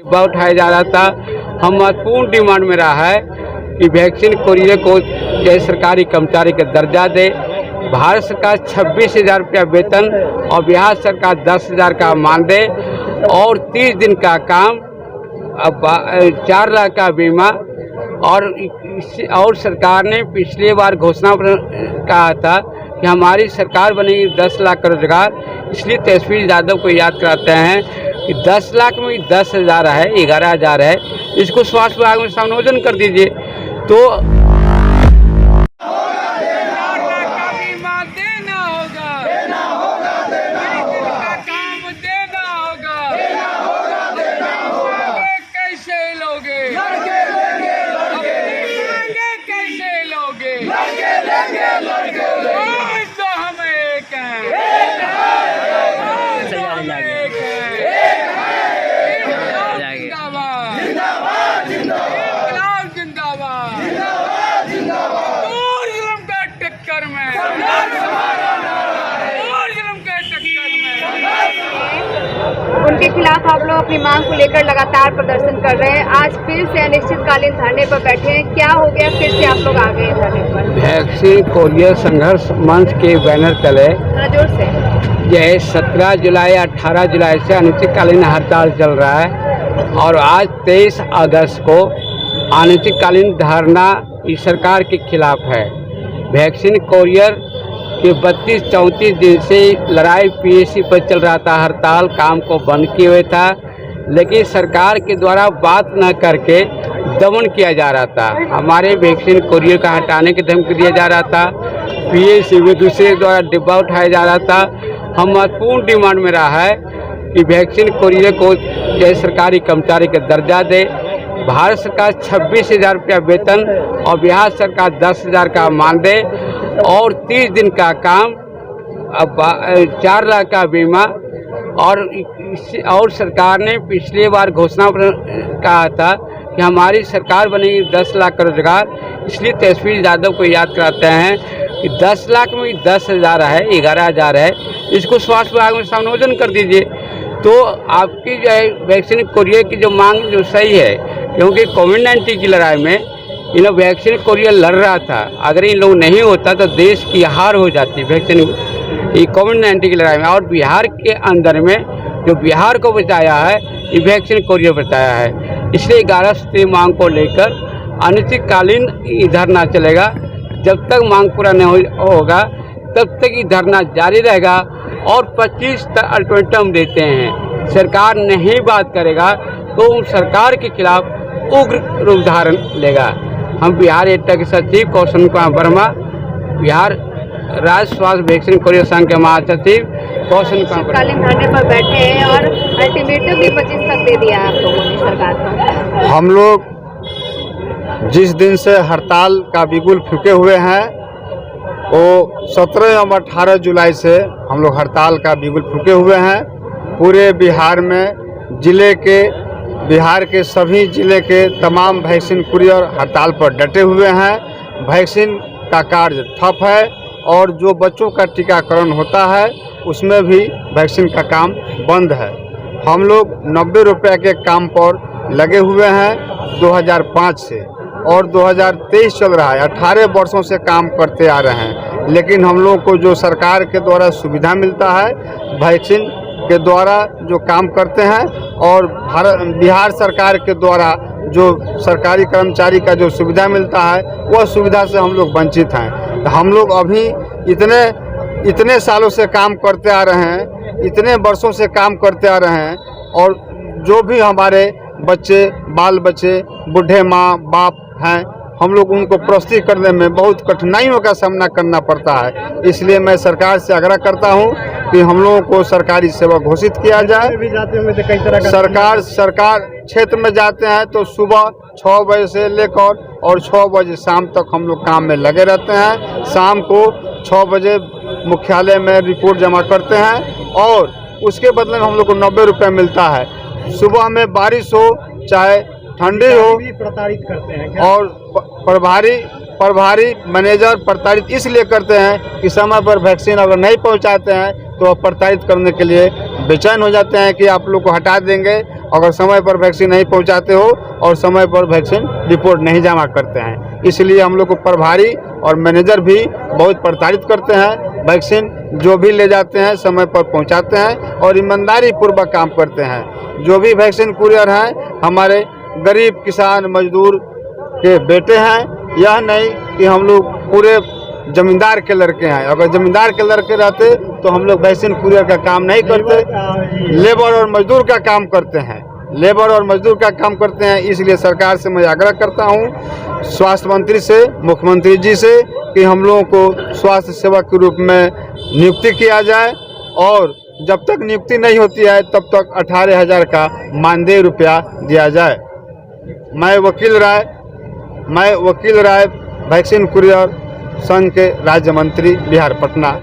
डिब्बा उठाया जा रहा था। हम महत्वपूर्ण डिमांड में रहा है कि वैक्सीन कोरियर को जय सरकारी कर्मचारी का दर्जा दे। भारत सरकार 26,000 रुपया वेतन और बिहार सरकार 10,000 का मानदेय और 30 दिन का काम, 4 लाख का बीमा। और सरकार ने पिछली बार घोषणा कहा था कि हमारी सरकार बनेगी 10 लाख का रोजगार। इसलिए तेजस्वी यादव को याद कराते हैं कि 10 लाख में 10,000 है, 11,000 है। इसको स्वास्थ्य विभाग में संयोजन कर दीजिए। तो उनके खिलाफ आप लोग अपनी मांग को लेकर लगातार प्रदर्शन कर रहे हैं। आज फिर से अनिश्चितकालीन धरने पर बैठे हैं, क्या हो गया फिर से आप लोग आ गए धरने पर? वैक्सीन कोरियर संघर्ष मंच के बैनर तले जोर से यह 17 जुलाई 18 जुलाई से अनिश्चितकालीन हड़ताल चल रहा है और आज 23 अगस्त को अनिश्चितकालीन धरना इस सरकार के खिलाफ है। वैक्सीन कोरियर कि 32-34 दिन से लड़ाई पीएससी पर चल रहा था, हड़ताल काम को बंद किए हुए था, लेकिन सरकार के द्वारा बात न करके दमन किया जा रहा था। हमारे वैक्सीन कोरियर का हटाने की धमकी दिया जा रहा था, पीएससी में दूसरे द्वारा डिब्बा उठाया जा रहा था। हम महत्वपूर्ण डिमांड में रहा है कि वैक्सीन कोरियर को जय सरकारी कर्मचारी का दर्जा दे। भारत सरकार 26,000 रुपया वेतन और बिहार सरकार 10,000 का मानदेय और 30 दिन का काम, 4 लाख का बीमा। और सरकार ने पिछली बार घोषणा कहा था कि हमारी सरकार बनेगी 10 लाख का रोजगार। इसलिए तेजस्वी यादव को याद कराते हैं कि 10 लाख में 10,000 है, 11,000 है। इसको स्वास्थ्य विभाग में संयोजन कर दीजिए। तो आपकी जो है वैक्सीन कोरियर की जो मांग जो सही है, क्योंकि कोविड-19 की लड़ाई में इन लोग वैक्सीन कोरियर लड़ रहा था। अगर इन लोग नहीं होता तो देश की हार हो जाती वैक्सीन ये कोविड-19 की लड़ाई में। और बिहार के अंदर में जो बिहार को बचाया है ये वैक्सीन कोरियर बचाया है। इसलिए 11 सूत्रीय मांग को लेकर अनिश्चितकालीन धरना चलेगा। जब तक मांग पूरा नहीं होगा तब तक ये धरना जारी रहेगा। और 25 अल्टीमेटम देते हैं, सरकार नहीं बात करेगा तो सरकार के खिलाफ उग्र रूप धारण लेगा। हम बिहार एटा के सचिव कौशल कुमार वर्मा, बिहार राज्य स्वास्थ्य वैक्सीन कोरियर संघ के महासचिव कौशल कुमार धरने पर बैठे हैं और अल्टीमेटम भी 25 तक दे दिया आप लोगों ने सरकार को। हम लोग जिस दिन से हड़ताल का बिगुल फूके हुए हैं वो 17 एवं 18 जुलाई से हम लोग हड़ताल का बिगुल फूके हुए हैं। पूरे बिहार में बिहार के सभी जिले के तमाम वैक्सीन कुरियर हड़ताल पर डटे हुए हैं। वैक्सीन का कार्य ठप है और जो बच्चों का टीकाकरण होता है उसमें भी वैक्सीन का काम बंद है। हम लोग 90 रुपये के काम पर लगे हुए हैं 2005 से और 2023 चल रहा है। 18 वर्षों से काम करते आ रहे हैं, लेकिन हम लोग को जो सरकार के द्वारा सुविधा मिलता है वैक्सीन के द्वारा जो काम करते हैं और बिहार सरकार के द्वारा जो सरकारी कर्मचारी का जो सुविधा मिलता है वह सुविधा से हम लोग वंचित हैं। तो हम लोग अभी इतने सालों से काम करते आ रहे हैं, इतने वर्षों से काम करते आ रहे हैं और जो भी हमारे बच्चे, बाल बच्चे, बूढ़े माँ बाप हैं, हम लोग उनको प्रस्तुत करने में बहुत कठिनाइयों का सामना करना पड़ता है। इसलिए मैं सरकार से आग्रह करता हूं कि हम लोगों को सरकारी सेवा घोषित किया जाए। भी जाते होंगे तो कई तरह का सरकार क्षेत्र में जाते हैं तो सुबह 6 बजे से लेकर और 6 बजे शाम तक हम लोग काम में लगे रहते हैं। शाम को 6 बजे मुख्यालय में रिपोर्ट जमा करते हैं और उसके बदले में हम लोग को 90 रुपये मिलता है। सुबह में बारिश हो चाहे ठंडी हो प्रताड़ित करते हैं और प्रभारी मैनेजर प्रताड़ित इसलिए करते हैं कि समय पर वैक्सीन अगर नहीं पहुंचाते हैं तो प्रताड़ित करने के लिए बेचैन हो जाते हैं कि आप लोग को हटा देंगे, अगर समय पर वैक्सीन नहीं पहुंचाते हो और समय पर वैक्सीन रिपोर्ट नहीं जमा करते हैं। इसलिए हम लोग को प्रभारी और मैनेजर भी बहुत प्रताड़ित करते हैं। वैक्सीन जो भी ले जाते हैं समय पर पहुंचाते हैं और ईमानदारी पूर्वक काम करते हैं। जो भी वैक्सीन कुरियर हैं हमारे गरीब किसान मजदूर के बेटे हैं। यह नहीं कि हम लोग पूरे जमींदार के लड़के हैं। अगर जमींदार के लड़के रहते तो हम लोग वैक्सीन कुरियर का काम नहीं करते, लेबर और मजदूर का काम करते हैं। लेबर और मजदूर का काम करते हैं। इसलिए सरकार से मैं आग्रह करता हूं, स्वास्थ्य मंत्री से, मुख्यमंत्री जी से, कि हम लोगों को स्वास्थ्य सेवक के रूप में नियुक्ति किया जाए और जब तक नियुक्ति नहीं होती है तब तक 18,000 का मानदेय रुपया दिया जाए। मैं वकील राय वैक्सीन कुरियर संघ के राज्य मंत्री बिहार पटना।